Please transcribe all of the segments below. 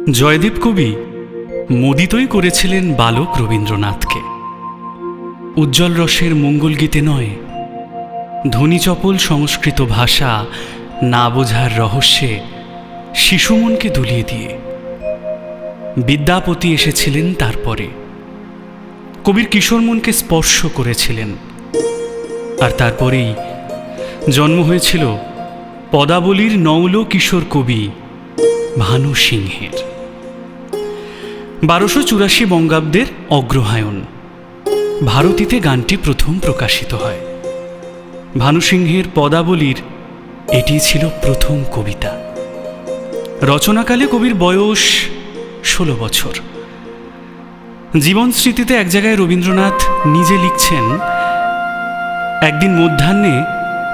জয়দেব কবি মোদিতই করেছিলেন বালক রবীন্দ্রনাথকে। উজ্জ্বল রসের মঙ্গলগীতে নয়, ধ্বনিচপল সংস্কৃত ভাষা না বোঝার রহস্যে শিশুমনকে দুলিয়ে দিয়ে বিদ্যাপতি এসেছিলেন তারপরে। কবির কিশোর মনকে স্পর্শ করেছিলেন, আর তারপরেই জন্ম হয়েছিল পদাবলীর নওল কিশোর কবি ভানু সিংহের। 1284 বঙ্গাব্দের অগ্রহায়ণ ভারতীতে গানটি প্রথম প্রকাশিত হয়। ভানু সিংহের পদাবলীর এটি ছিল প্রথম কবিতা। রচনাকালে কবির বয়স 16 বছর। জীবন স্মৃতিতে এক জায়গায় রবীন্দ্রনাথ নিজে লিখছেন, একদিন মধ্যাহ্নে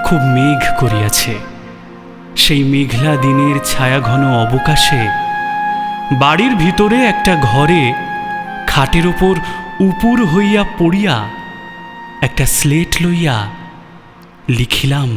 খুব মেঘ করিয়াছে, সেই মেঘলা দিনের ছায়াঘন অবকাশে বাড়ির ভিতরে একটা ঘরে খাটের ওপর উপুর হইয়া পড়িয়া একটা স্লেট লইয়া লিখিলাম,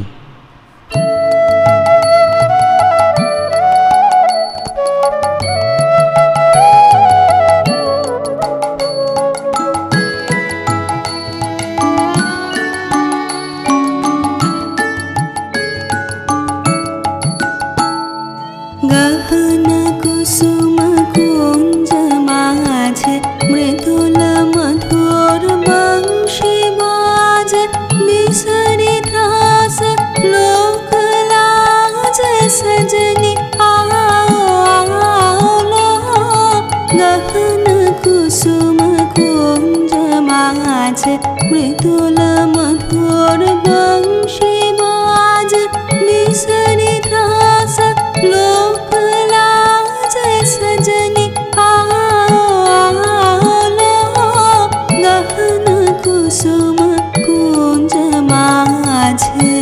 गहन कुसुम कुंज माझे मृदुल मधुर बंशी बाजे, बिसरी त्रास लोक लाज सजनी आलो। गहन कुसुम कुंज माझे मृदुल मधुर बंशी बाजे, बिसरी त्रास लोक लाज सजनी आलो। गहन कुसुम कुंज माझे।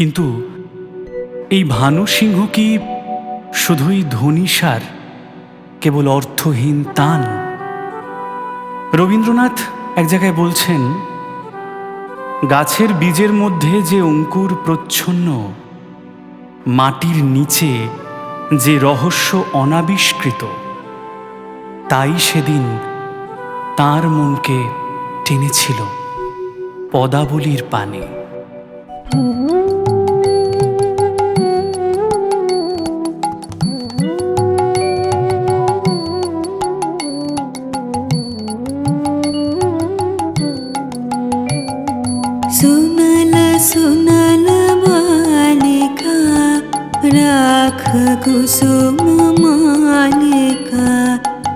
কিন্তু এই ভানু সিংহ কি শুধুই ধনীসার, কেবল অর্থহীন তান? রবীন্দ্রনাথ এক জায়গায় বলছেন, গাছের বীজের মধ্যে যে অঙ্কুর প্রচ্ছন্ন, মাটির নিচে যে রহস্য অনাবিষ্কৃত, তাই সেদিন তাঁর মনকে টেনেছিল পদাবলীর পানে। सुनल सुनल बालिका राख कुसुम मालिका,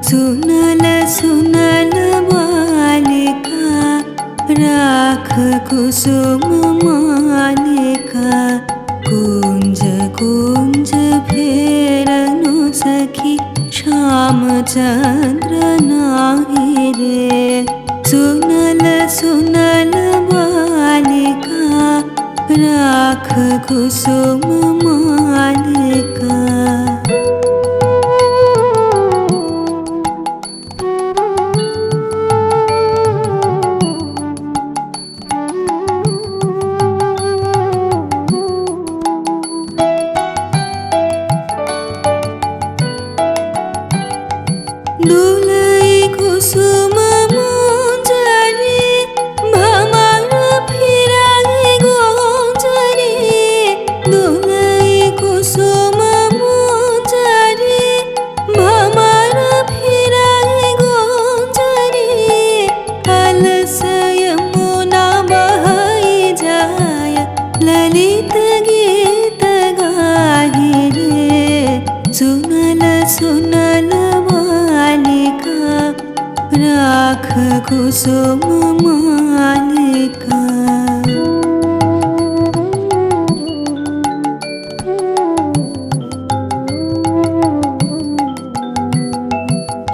सुनल सुनल बालिका राख कुसुम मालिका, कुंज कुंज फेरनु सखी श्याम चंद्र नाही रे। सुनल सुनल बालिका राख कुसुम मालिका। दुलई कुसुम मुंजरी भमर फिराई गोंजरी, दुलई कुसुम मुंजरी भमर फिराई गोंजरी, अलस यमुना बहई जाय ललित गीत गाहि रे। सुनल सुनल बालिका राख कुसुम मालिका।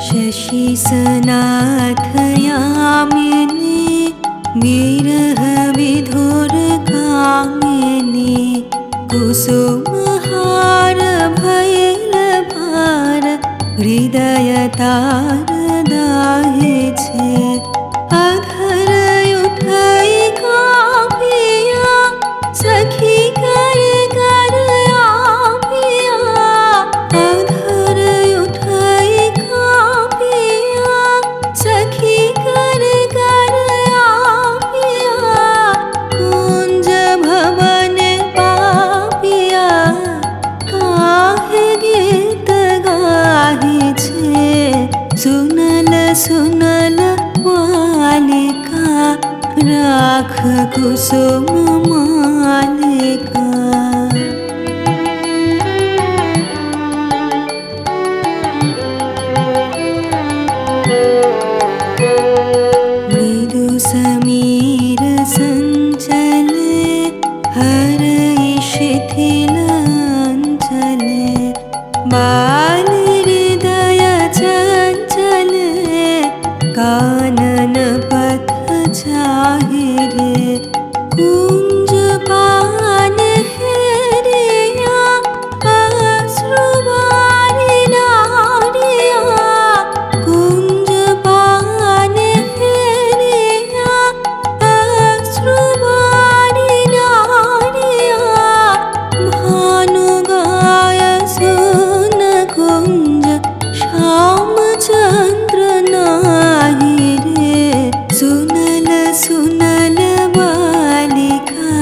शशि सनाथ यामिनी विरह विधुर कामिनी, कुसुम हार भैल भार हृदय तार दाहे छे। अधर उठाई कापिया सखी कर कर आपिया, अधर उठाई कापिया सखी कर कर आपिया, कुंज भवन पापिया काहे गीत गाहि छे। सुनल सुनल बालिका राख कुसुम मालिका। मृदु समीर संचल हरई शिथिल अंचल, बाल हृदय चंचल कानन पथ चाहे रे। कुंज पान हेरिया अश्रुवारी नारिया, कुंज पान हेरिया अश्रुवारी नारिया, भानु गाय सुन कुंज श्याम चंद्र नाही रे। सुनल सुनल बालिका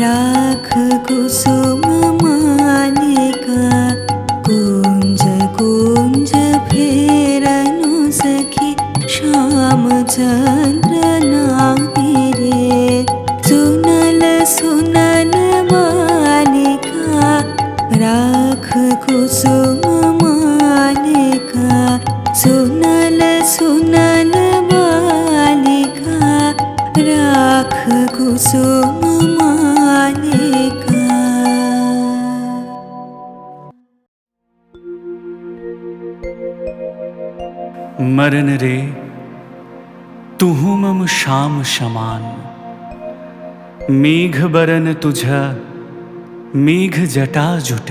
राख कुसुम मालिका, कुंज कुंज फेरनु सखी श्याम चंद्र नाही रे। सुनल सुनल बालिका राख कुसुम मालिका, सुनल सुनल बालिका राख कुसुम मालिका। मरन रे तुहु मम श्याम समान, मेघ बरन तुझ मेघ जटा जुट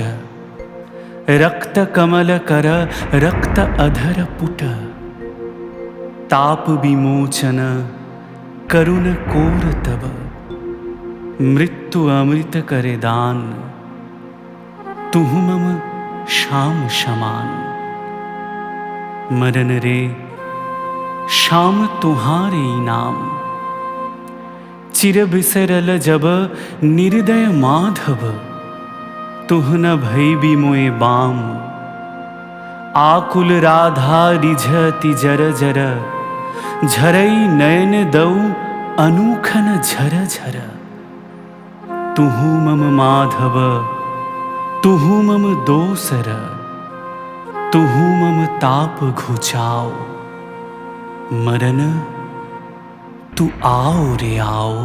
रक्त कमल कर रक्त अधर पुट ताप विमोचन करुण कोर तब मृत्यु अमृत करे दान तुहु मम श्याम समान। मरन रे श्याम तुम्हारे नाम चिर बिसरल जब निर्दय माधव तुह न भई मोए बाम आकुल राधा रिझति जर जर झरई नयन दऊ अनूखन झर झर तुहु मम माधव तुहु मम दोसर तुहु मम ताप घुचाओ मरन तू आओ रे आओ।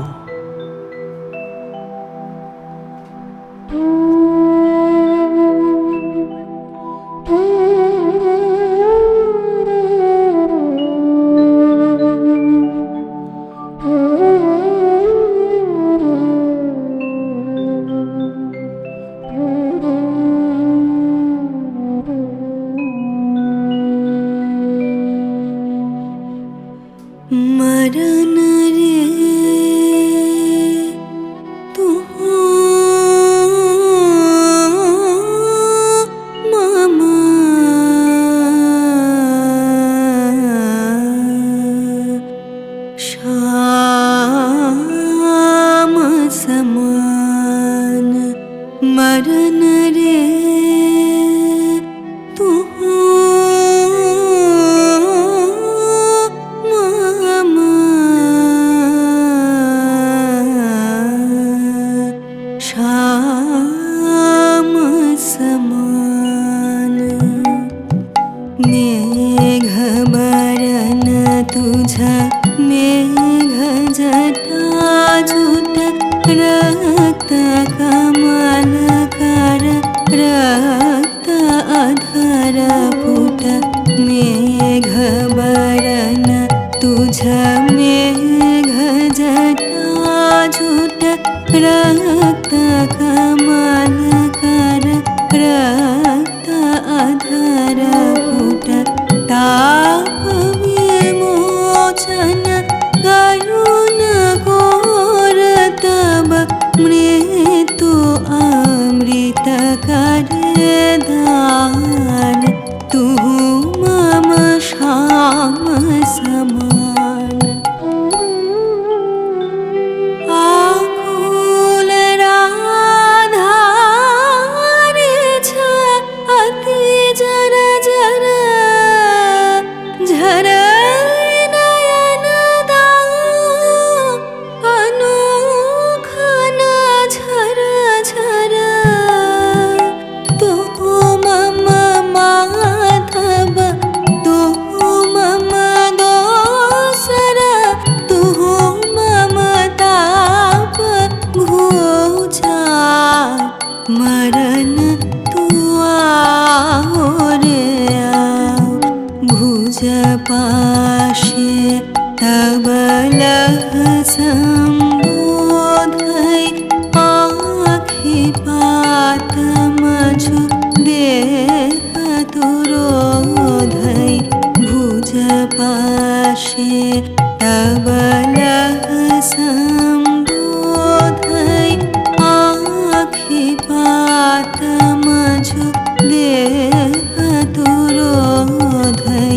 मरन रे तुहु मम श्याम समान। मरन रे तुहु श्याम समान। मेघ बरन तुझा मेघ जटा जुट रक्त कमल कर रक्त अधर पुट मेघ बरन तुझा मेघ जटा जुट रक्त कमल कर रक्त अधर पुट ताप विमोचन करुण कोर तब मृत्यु अमृत करे दान तुहु मम श्याम समान। आकुल राधा रिझति जर जर झरई नयन दाऊ अनूखन झर झर तुहु मम माधव तुहु मम दोसर तुहु मम ताप घुचा मरन तू आओ रे आओ। भुज पाशे तब लह संबोधै आँखि पात मझु देह तुरोधै भुज पाशे तब लह संबोधै आँखि पात मझु देह तुरोधै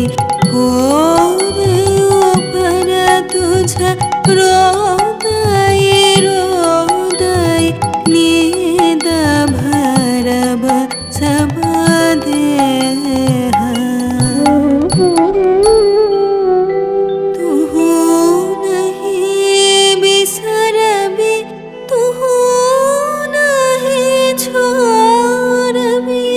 कोरे ऊपर तुझ रोदई रोदई नींद भरब सब देह। तुहु नहीं बिसरबी तुहु नहीं छोड़बी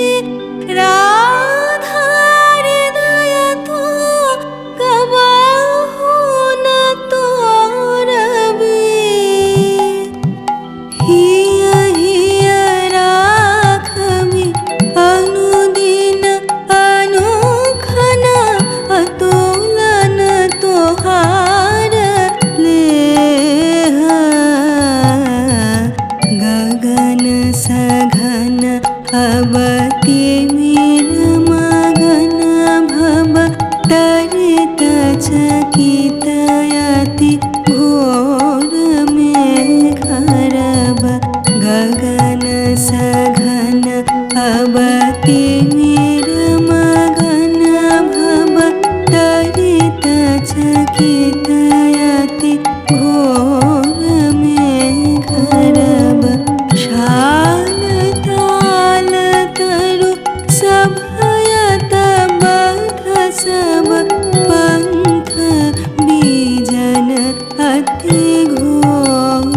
सघन अवति मगन भव तरित चकित अति घोर मेघरव गगन सघन अवति मगन भव तरित चकित अति घोर मेघरव शाल ताल तरु सभयत बध सब पंथ बीजन अति घोर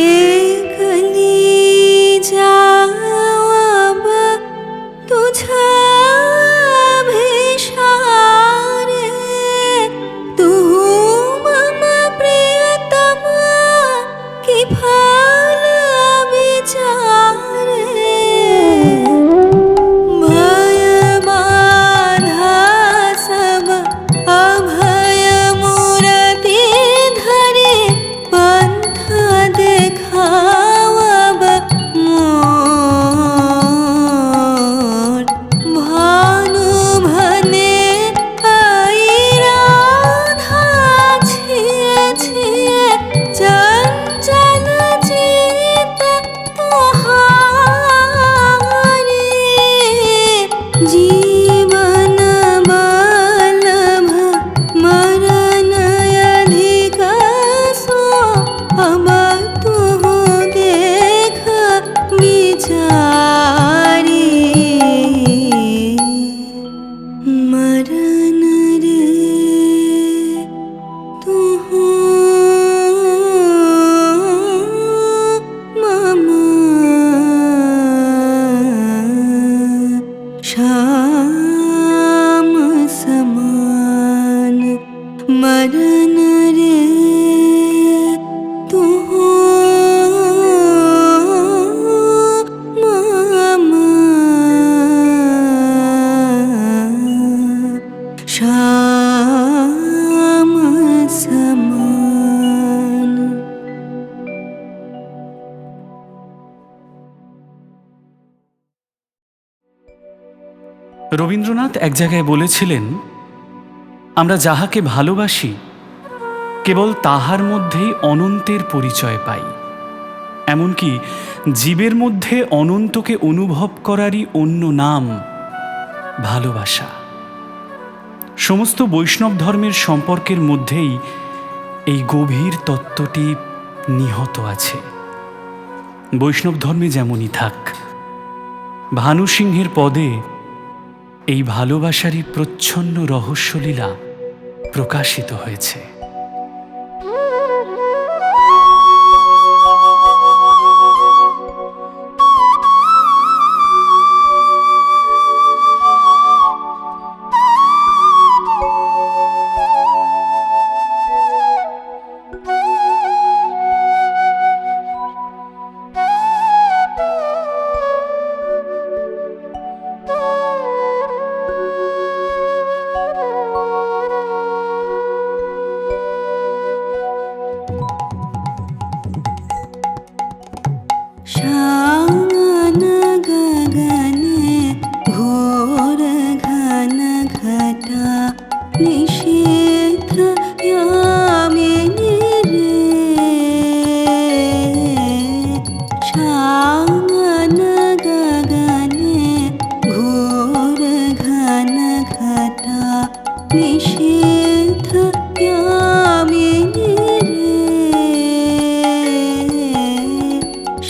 एक लीजा अब तुझा भिषारे तू मम प्रियतम की फल विचारे भय बाधा सब अभय मूरति धरे पंथ देखावब मोर भानु भने आई राधा छिए छिए चंचल चित तुहारे जीवन बल्लभ मरण अधिक सो अब तू देख विचारी मरण रे तू मम श्याम समान मरण रे तू मम श्याम समान। রবীন্দ্রনাথ এক জায়গায় বলেছিলেন, আমরা যাহাকে ভালোবাসি কেবল তাহার মধ্যেই অনন্তের পরিচয় পাই। এমনকি জীবের মধ্যে অনন্তকে অনুভব করারই অন্য নাম ভালোবাসা। সমস্ত বৈষ্ণব ধর্মের সম্পর্কের মধ্যেই এই গভীর তত্ত্বটি নিহত আছে। বৈষ্ণব ধর্মে যেমনই থাক, ভানু সিংহের পদে এই ভালোবাসারই প্রচ্ছন্ন রহস্যলীলা প্রকাশিত হয়েছে। शान गगने घोर घन घटा निषेध यामिनी रे शान गगने घोर घन घटा निषेध यामिनी रे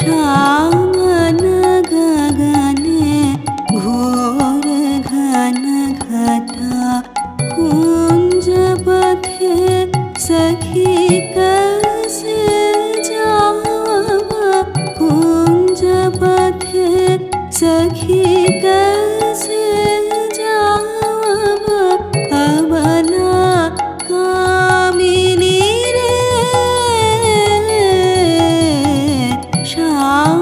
शान गगने घोर घन घटा कुंज पथे सखी कैसे जावा कुंज पथे सखी कैसे जावा अबला कामिनी रे शाम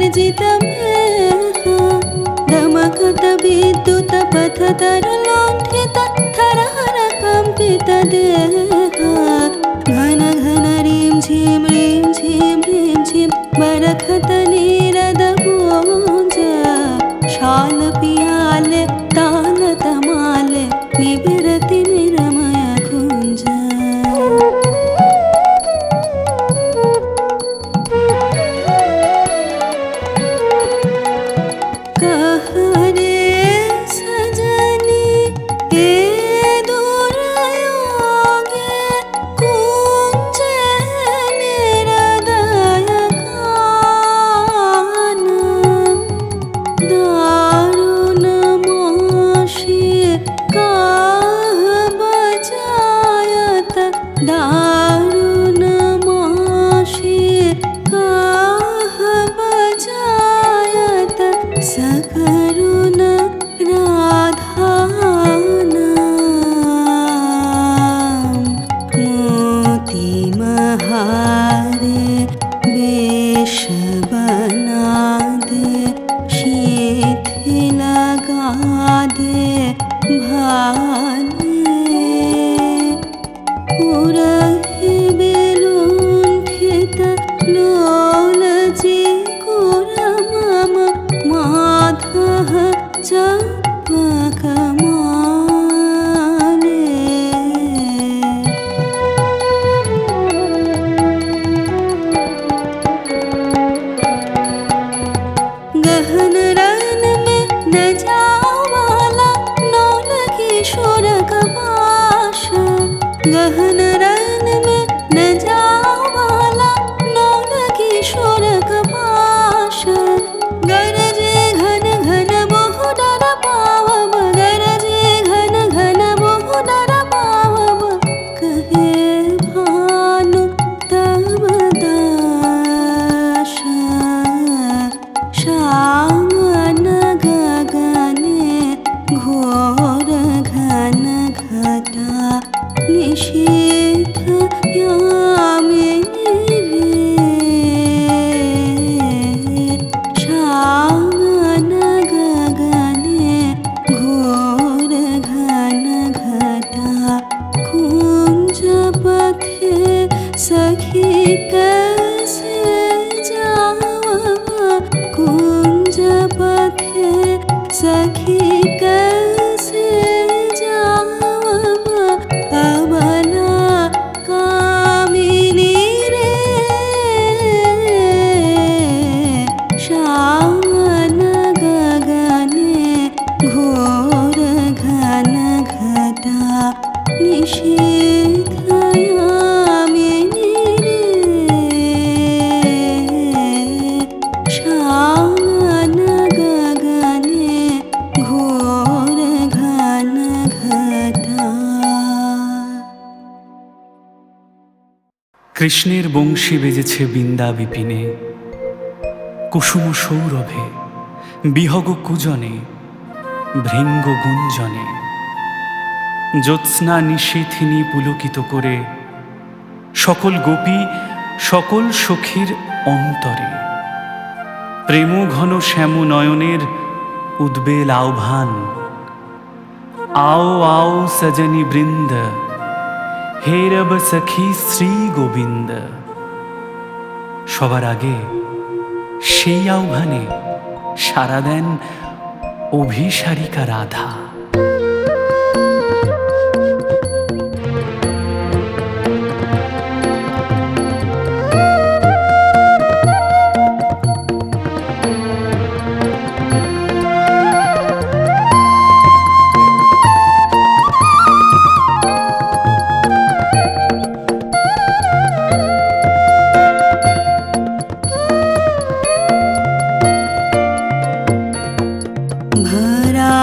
विजितमेह दमकत विद्युत पथतरुलोण्ठित थरहर कम्पित देह घन घन रीं झीं बरखत नीरद पूंज शाल पियाल ताल तमाल निबिरति निरमय कुंज कहरे सजनी ए दुर्योगे कुंज निरदय गान दारुण मोशी काह बजायत दारुण मोशी काह बजायत सकरुण राधा नाम मोती महारे वेश बना दे शिथिल लगा दे भाले उरहि बिलुण्ठित लोलजी कुरमम माधः चम्पकमाले गहन रन में न जाओ वाला नौल किशोर कपाश गहन रन में न जाओ वाला नौल किशोर कपाश गरजे घन घन बहु डर पावब गरजे घन घन बहु डर पावब कहे भानु तब दाश श्यामन गगने घोर घन घटा निशीथ यामिनी रे श्यामन गगने घोर घन घटा कुंज पथे सखी कैसे जावा कुंज पथे सखी कैसे जावा अबला कामिनी रे श्यामन गगने घोर घन घटा निशीथ यामिनी रे श्यामन गगने घोर घन घटा কৃষ্ণের বংশী বেজেছে বৃন্দা বিপিনে কুসুম সৌরভে বিহগ কুজনে ভৃঙ্গ গুঞ্জনে জ্যোৎস্না নিশীথিনী পুলকিত করে সকল গোপী সকল সখীর অন্তরে প্রেম ঘন শ্যাম নয়নের উদ্বেল আহ্বান आओ आओ सजनी বৃন্দ হে রব সখী শ্রী গোবিন্দ সবার আগে সেই আহ্বানে সাড়া দেন অভিসারিকা রাধা भरा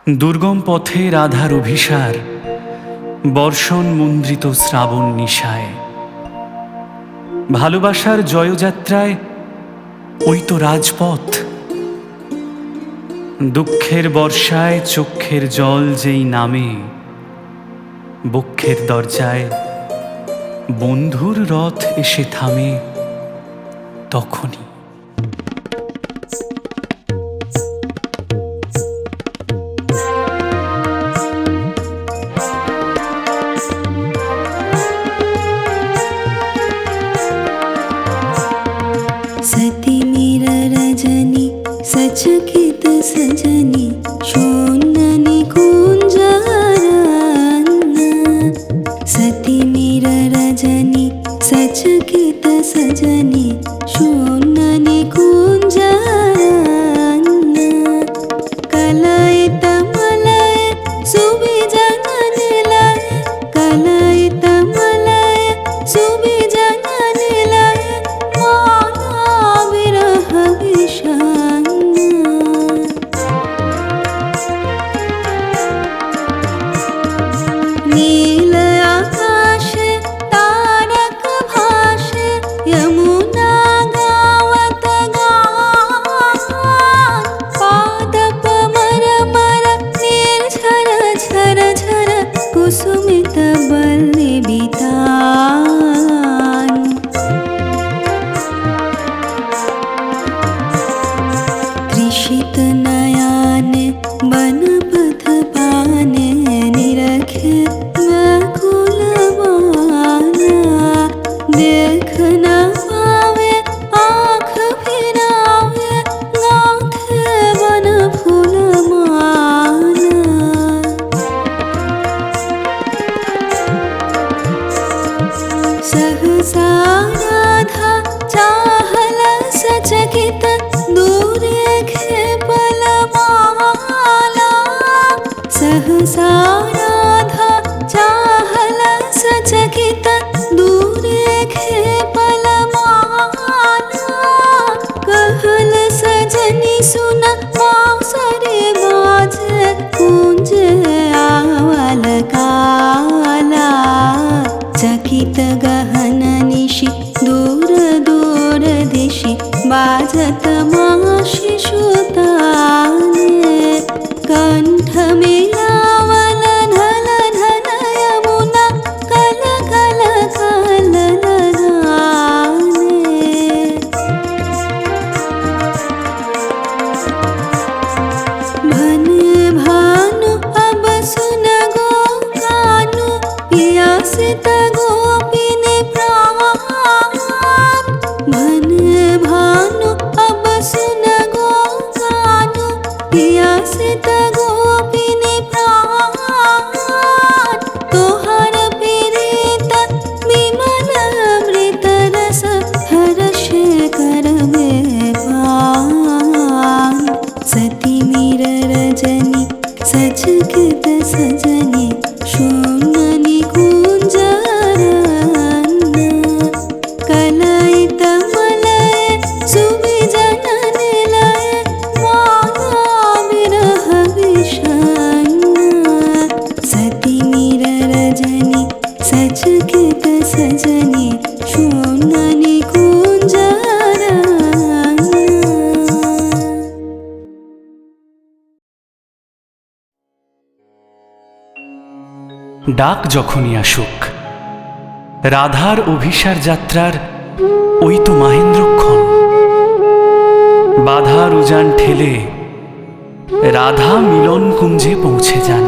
দুর্গম পথে রাধার অভিসার, বর্ষণ মুন্দ্রিত শ্রাবণ নিশায়। ভালোবাসার জয়যাত্রায় ওই তো রাজপথ। দুঃখের বর্ষায় চক্ষের জল যেই নামে, বক্ষের দরজায় বন্ধুর রথ এসে থামে তখনই। सती मीरा रजनी सचकित सजनी शून्यनि कुञ्जरान्ना। सती मीरा रजनी सचकित सजनी शून्यनि कुञ्जरान्ना। कलयित मलय सुविजन निलय, कलयित मलय सुविजन निलय, माला विरह विषण्णा। नील आकाश तारक भाष, यमुना गावत गान। पादप मरमर निर्झर झर झर, कुसुमित बल्लवितान। कृषित नयन बन पथ पाने, निरखे व्याकुल बाना। देख न पावे आँख फिरावे, गाँथे वन फूल माला। सहसा राधा चाहल सचकित, दूरे खेपल माला। सहसा राधा चाहल सचकित, दूरे खेपल माला। कहल सजनी सुन मावसरे बाजे, कुंज आवल काला। चकित गहन निशि दूर दूर दिशि, बाजत माशि सुताने। कंठ मिलावल ढल ढल यमुना, कल कल कल लगाने। भन भानु अब सुन गो कानु, पियासित गोपिनी प्राण। भन भानु अब सुन गो कानु, पियासित गोपिनी प्राण। तोहर प्रीत विमल अमृत रस, हर्ष करबे पान। सती मीर रजनी सचकित सजनी शून्यनि कुञ्जरान्ना। कलयित मलय सुविजन निलय, माला विरह विषण्णा। सती मीर रजनी सचकित सजनी शून्यनि कुञ्जरान्ना। ডাক যখনই আসুক, রাধার অভিসার যাত্রার ওই তো মাহেন্দ্রক্ষণ। বাধার উজান ঠেলে রাধা মিলন কুঞ্জে পৌঁছে যান।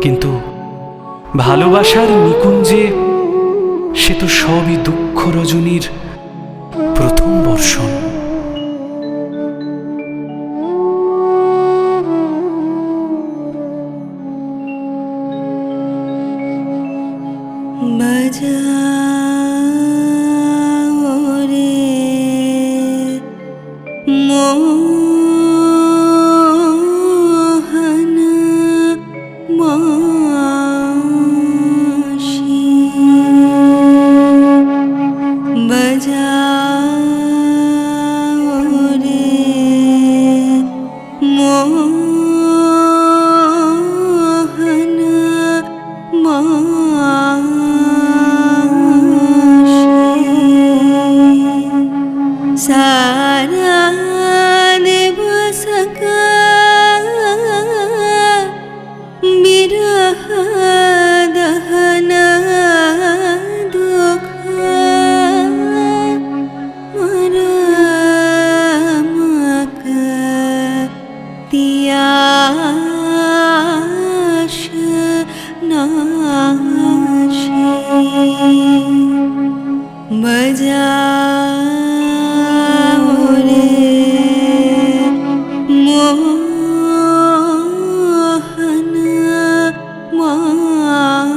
কিন্তু ভালোবাসার নিকুঞ্জে সে তো সবই দুঃখ রজনীর প্রথম বর্ষণ। बजाओ रे मोहन बांशी। बजाओ रे मोहन নাশে বাজাও রে মোহন বাঁশি।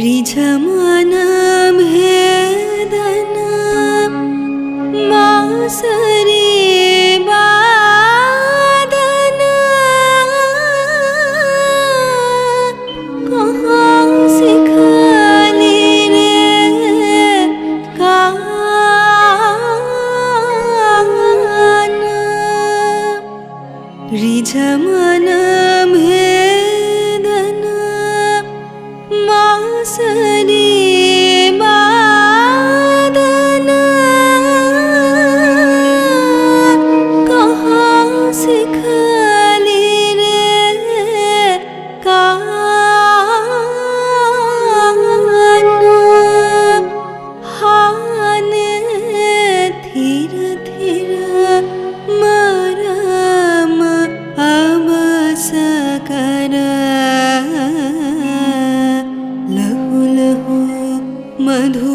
ऋझमन भेदन मासरी बादन कहाँ सिखली रे कान। ऋझमन भेदन मासरी बादन कहाँ सिखली रे कान। हान धीर धीर मरम अब सकर लहु लहु मधुमयमान।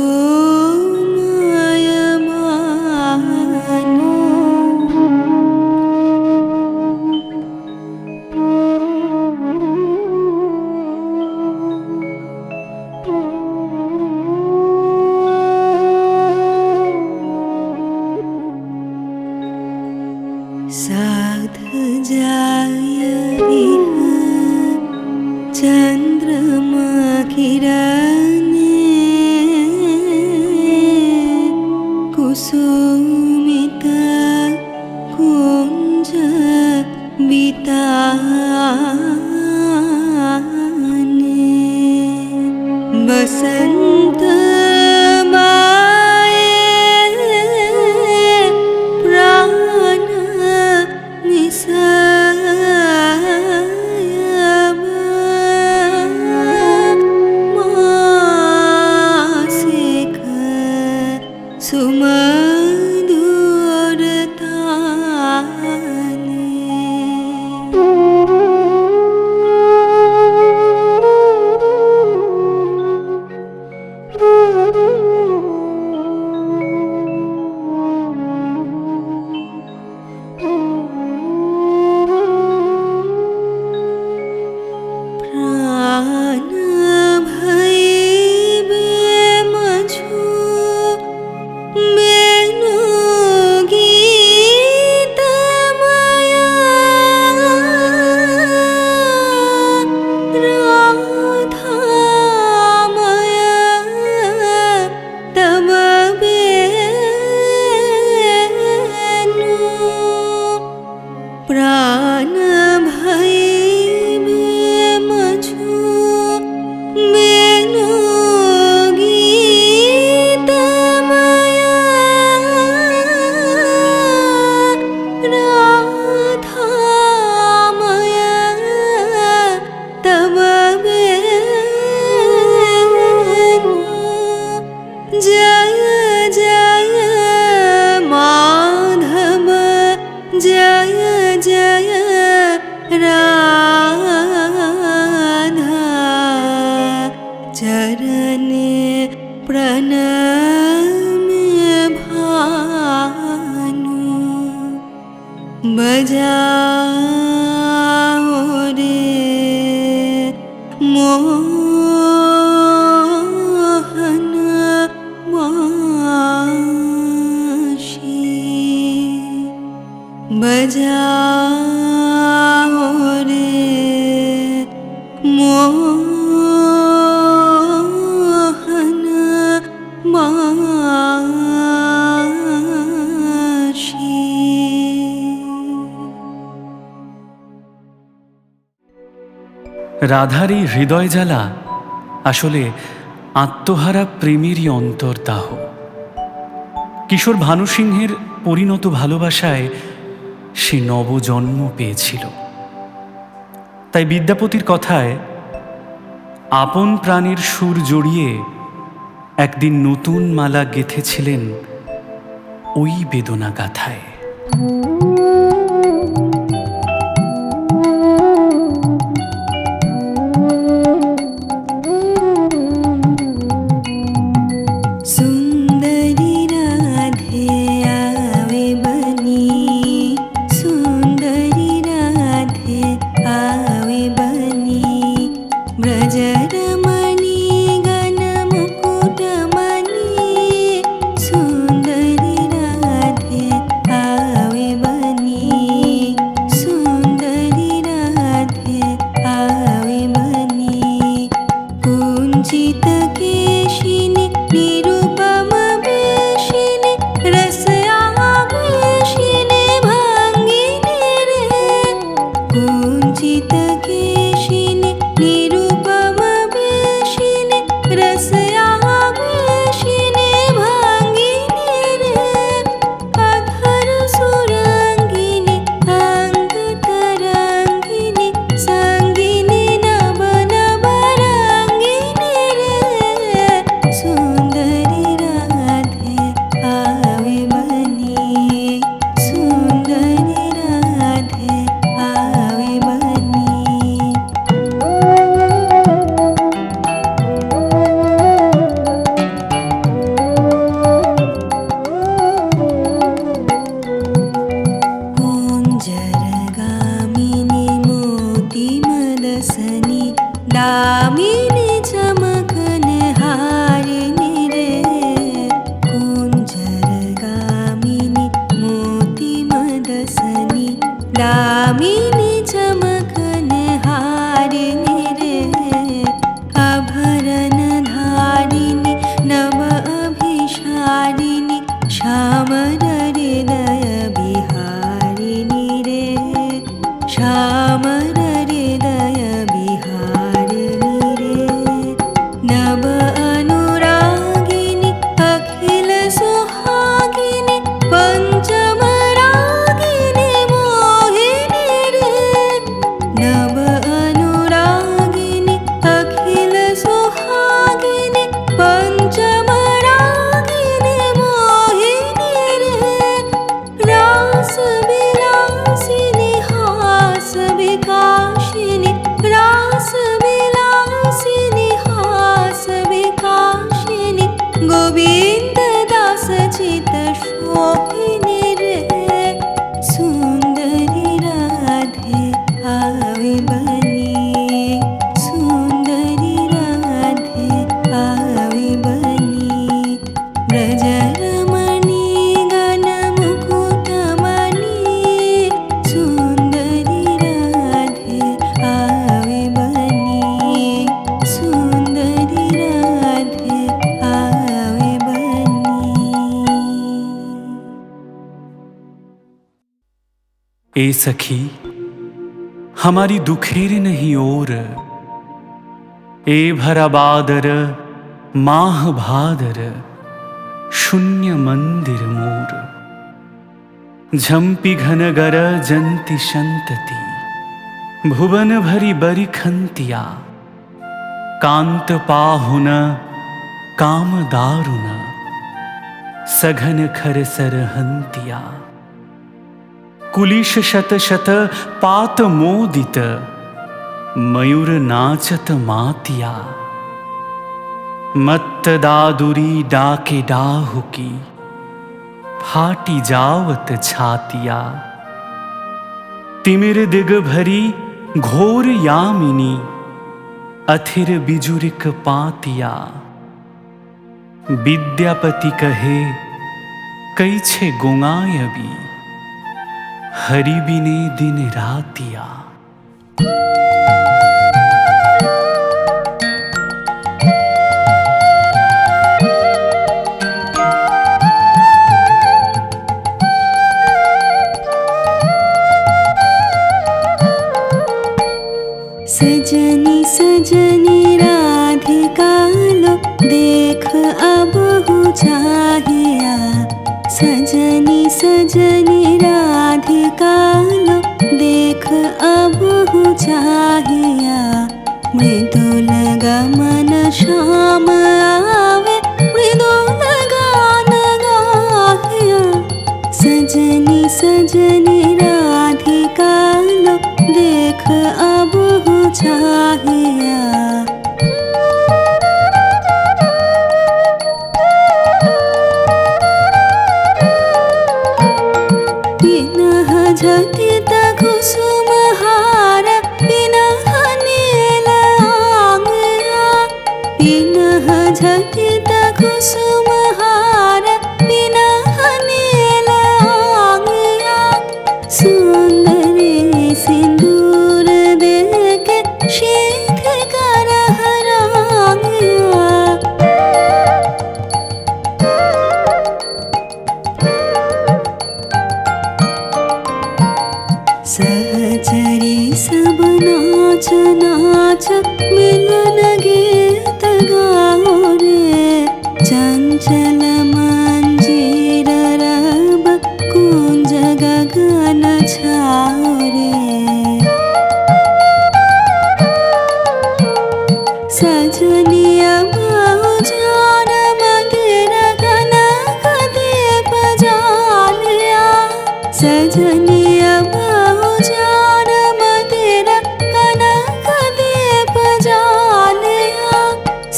साध जाय इह चंद्रमा किरणे कुसुमित कुंज बिताने। बसंत माये प्राण निसयब मासिक सुमधुरताने। प्राण भइबे मछु बेनु गीतमया राधामया तब बेनु। प्राण भइबे मछु बेनु गीतमया राधामया तब बेनु। जय जय माधव जय जय राधा चरणे प्रणम्य भानु। बजाओ रे मोहन बाँशि। बजाओ रे मोहन बाँशि। রাধার এই হৃদয় জ্বালা আসলে আত্মহারা প্রেমেরই অন্তর্দাহ। কিশোর ভানু সিংহের পরিণত ভালোবাসায় সে নবজন্ম পেয়েছিল। তাই বিদ্যাপতির কথায় আপন প্রাণের সুর জড়িয়ে একদিন নতুন মালা গেঁথেছিলেন ওই বেদনা গাথায়। सुंदरी राधे आवे बनी, सुंदरी राधे आवे बनी, ब्रजरमणी गण मुकुटमणि, सुंदरी राधे आवे बनी, सुंदरी राधे आवे बनी, कुंचित केशिनी निरुपम वेशिनी, रस आवेशिनी भंगिनी रे, कुंचित केशिनी निरुपम वेशिनी, रस आवेशिनी भंगिनी रे, अधर सुरंगिनी अंग तरंगिनी, संगिनी नव नव रंगिनी रे, सुंदरी राधे आवे बनी, सुंदरी राधे आवे बनी। कुञ्जरगामिनी मोतिमदसनि, दामिनी चमकन हारिणी रे, कुञ्जरगामिनी मोतिमदसनि, दामिनी चमकन हारिणी रे, आभरण धारिणी नव अभिषारिणी, श्यामल हृदय बिहारिणी रे, श्यामल हृदय बिहारिणी रे, नव अनुरागिनी अखिल सुहागिनी, पंचम रागिनी मोहिनी रे, नव अनुरागिनी अखिल सुहागिनी, पंचम रागिनी मोहिनी रे, रास विलासिनी हास विकासिनी, रास विलासिनी हास विकासिनी, गोविंद दास चित शोभिनी रे, सुंदरी राधे आवे बनी, सुंदरी राधे आवे बनी, ब्रजरमणी गण मुकुटमणि, सुंदरी राधे आवे बनी, सुंदरी राधे आवे बनी। ए सखी हमारी दुखेर नहीं ओर, ए भरा बादर माह भादर, शून्य मंदिर मोर, झंपी घन गर जंति संतति, भुवन भरी बरी खंतिया, कांत पाहुन काम दारुण, सघन खर सरहंतिया, कुलिश शत शत पात मोदित, मयूर नाचत मातिया, मत्त दादुरी डाके डाहुकी, फाटी जावत छातिया, तिमिर दिग भरी घोर यामिनी, अथिर बिजुरिक पातिया, विद्यापति कहे कई छे गोंगायबी, हरि बिने दिन रातिया। सजनी सजनी राधिका लो, देख अब हो चाहिया, सजनी सजनी राधिका लो, देख अब हो चाहिया। चाहिया मृदुल गमन श्याम आवे मृदुल गान गाहिया सजनी सजनी राधिका लो देख अब चाहिया झटित कुसुम हार पिनह नील आंगया पिनह झटित कुसुम हार पिनह नील आंगया सुंदरी सिंदूर देके शीत कर हरांगया सहचरी सब नाच नाच मिलन गीत गाओ रे चंचल मंजीर रब कुंज गगन छाओ रे सजनिया बाहु जान मंदिर कनक दीप जालिया सजनिया जान मंदिर कनक दीप जालिया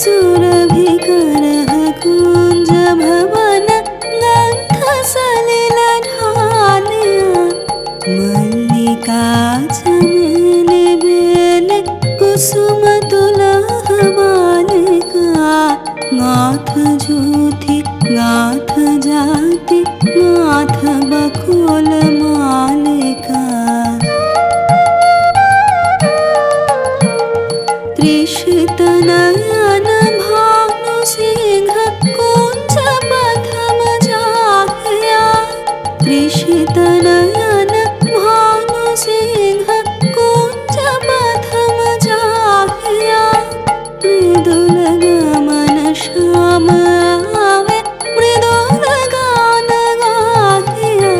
सुरभि करह कुंज भवन गंध सलिल ढालिया मल्लिका चमेली बेल कुसुम तुलह बालिका गाथ जूथी गाथ जाति गाथ बकुल मालिका त्रिषित नयन भानु सिंह कुंज पथम जाहिया त्रिषित नयन भानु सिंह कुंज पथम जाहिया मृदुल गमन श्याम आवे मृदुल गान गाहिया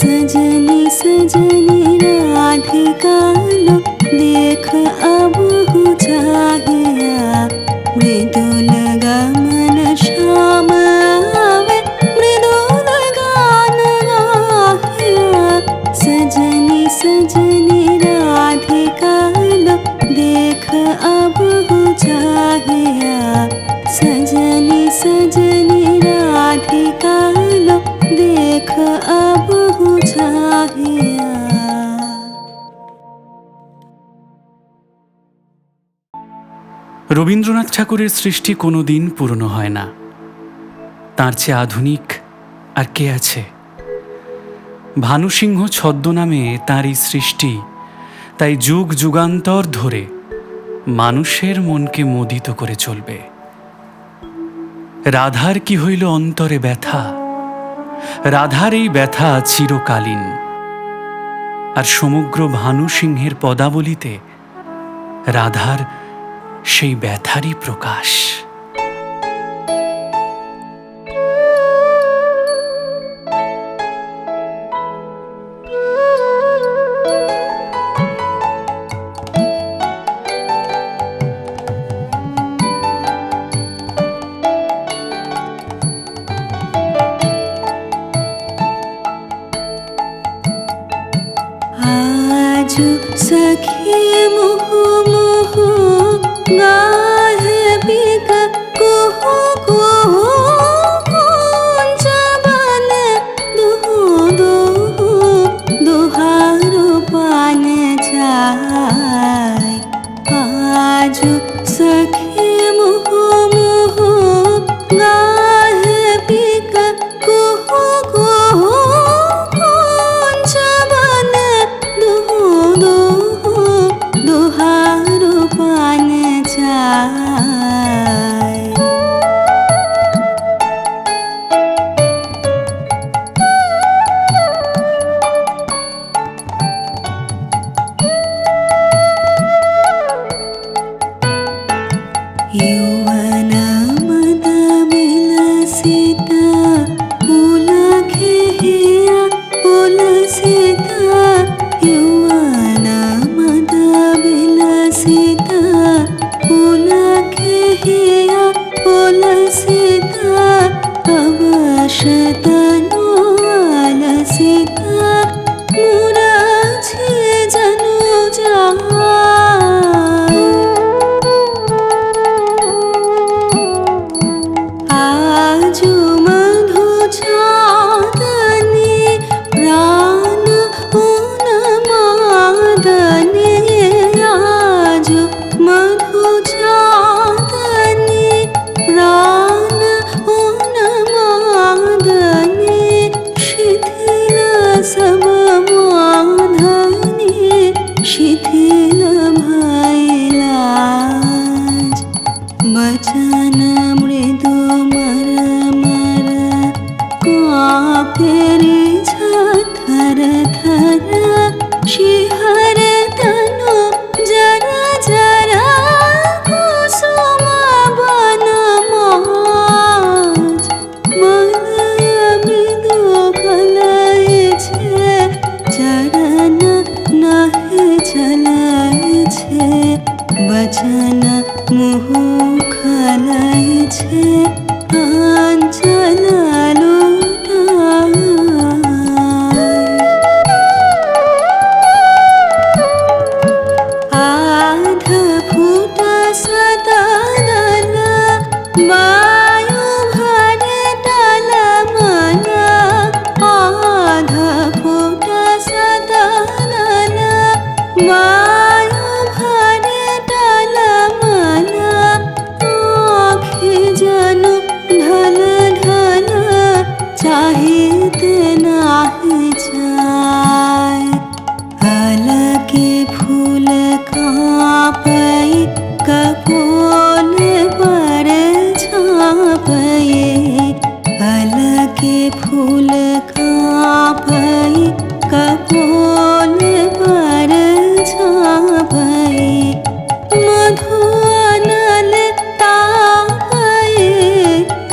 सजनी सजनी राधिका लो देख अब चाहिया मृदुल गमन श्याम आवे मृदुल गान गाहिया सजनी सजनी राधिका लो देख अब चाहिया सजनी सजनी राधिका लो देख अब चाहिया। রবীন্দ্রনাথ ঠাকুরের সৃষ্টি কোনো দিন পুরনো হয় না। তার চেয়ে আধুনিক আর কে আছে? ভানুসিংহ ছদ্মনামে তার এই সৃষ্টি তাই যুগ যুগান্তর ধরে মানুষের মনকে মোদিত করে চলবে। রাধার কি হইল অন্তরে ব্যথা, রাধার এই ব্যথা চিরকালীন, আর সমগ্র ভানুসিংহের পদাবলিতে রাধার সেই ব্যথারই প্রকাশ। आज सखी मुहु मुहु गाहे बिक বচন মুখ লইছে আঞ্চল লুটায়। আধ ফুট সদন বায়ু ভরে টালমল, আধ ফুট সদন বায়ু ভরে টালমল, আঁখি যেন ঢল ঢল চাহিতে নাহি যায়। अलके फूल कापै कपोल पर छापै, अलके फूल कापै कपोल पर छापै, मधु अनल तापै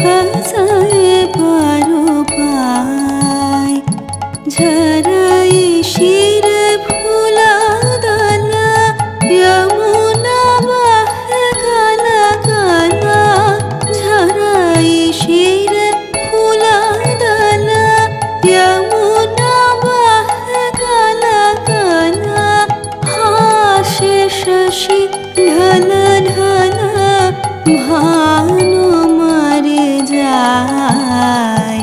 हसै परो पाय। झरई शिर फूला दल यमुना बह गल गल, झरई शिर फूला दल यमुना बह गल गल, हासे शशि ढल ढल भानु मरे जाय।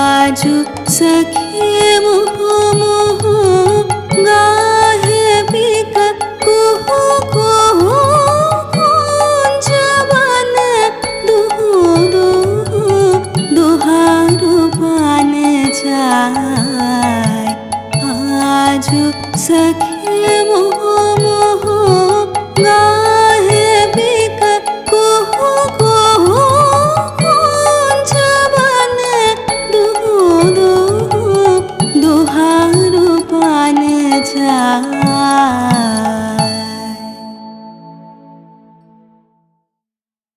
आजु सखे मुह मुह गाहे बिक कुहु कुहु, कुंज बन दुहु दुहु दुहारू बन जाय। आजु सखे